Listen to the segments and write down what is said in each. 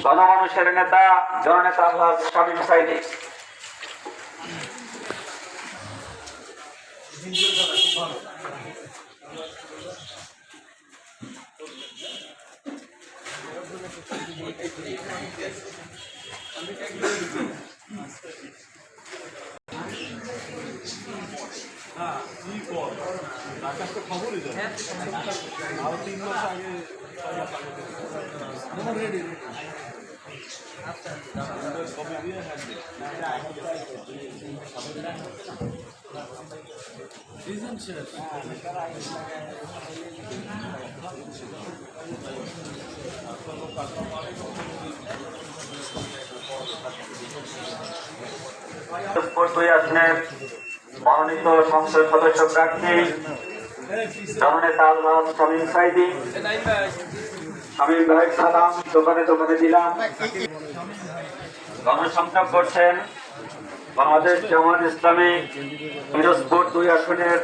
গণমানুষের নেতা জননেতা আলহাজ শামীম সাইদি। খবরই যায় আর 3 মাস আগে রেডি কবে দিয়ে থাকবে মনোনীত সংসদ সদস্য প্রার্থী জননেতা আলহাজ শামীম সাইদি। শামীম ভাই সালাম দোকানে দোকানে দিলাম। গণসংযোগ করছেন বাংলাদেশ জামাত ইসলামী পিরোজপুর 2 আসনের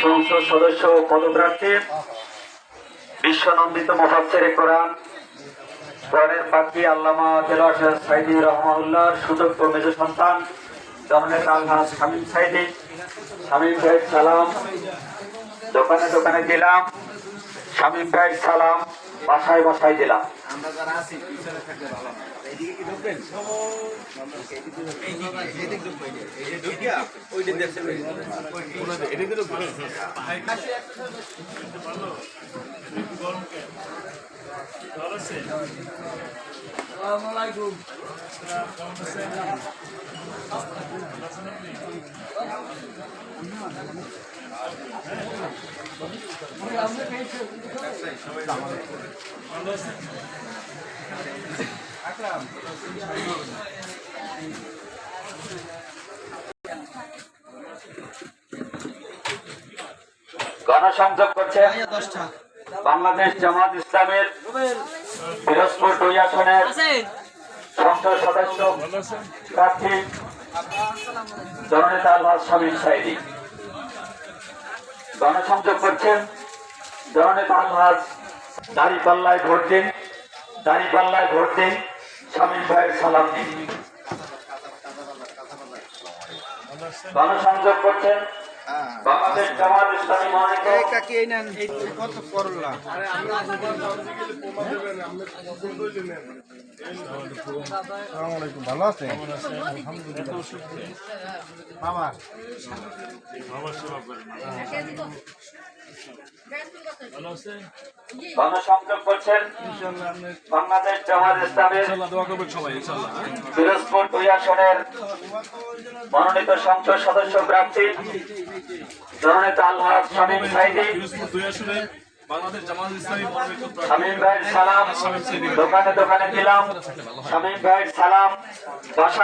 সংসদ সদস্য পদপ্রার্থী বিশ্বনন্দিত মুফাসসিরে কোরআন কোরআনের পাখি আল্লামা দেলোয়ার সাইদি রহমাহুল্লাহর সুযোগ্য মেজ সন্তান জননেতা আলহাজ শামীম সাইদি। শামীম ভাই সালাম দোকানে দোকানে দিলাম। শামীম ভাই সালাম বাসায় বাসায় দিলাম। আমরা যারা আছি পিছনে থাকলে ভালো না। এইদিকে কি ঢুকবেন? এইদিকে ঢুকবেন। এই যে ঢুকিয়া ওইটা দেখতে পাবেন। ওইটা এদিকে ঢুকবেন। আসসালামু আলাইকুম। গণসংযোগ করছে বাংলাদেশ জামাত ইসলামের পিরোজপুর 2 আসনের সংসদ সদস্য প্রার্থী জননেতা আলহাজ শামীম সাইদি। গণসংযোগ করছেন জননেতা আলহাজ দাঁড়িপাল্লায় ভোট দিন, দাঁড়িপাল্লায় ভোট দিন, শামীম ভাইয়ের সালাম দিন। গণসংযোগ করছেন বাংলাদেশ জামাত ইসলামী মনোনীত কত করলা ভালো আছে বাবা গণসংযোগ করছেন বাংলাদেশ জামাত ইসলামের পিরোজপুর 2 আসনের মনোনীত সংসদ সদস্য প্রার্থী জননেতা আলহাজ শামীম সাইদি। শামীম ভাইয়ের সালাম দোকানে দোকানে দিলাম। শামীম ভাইয়ের সালাম বাসা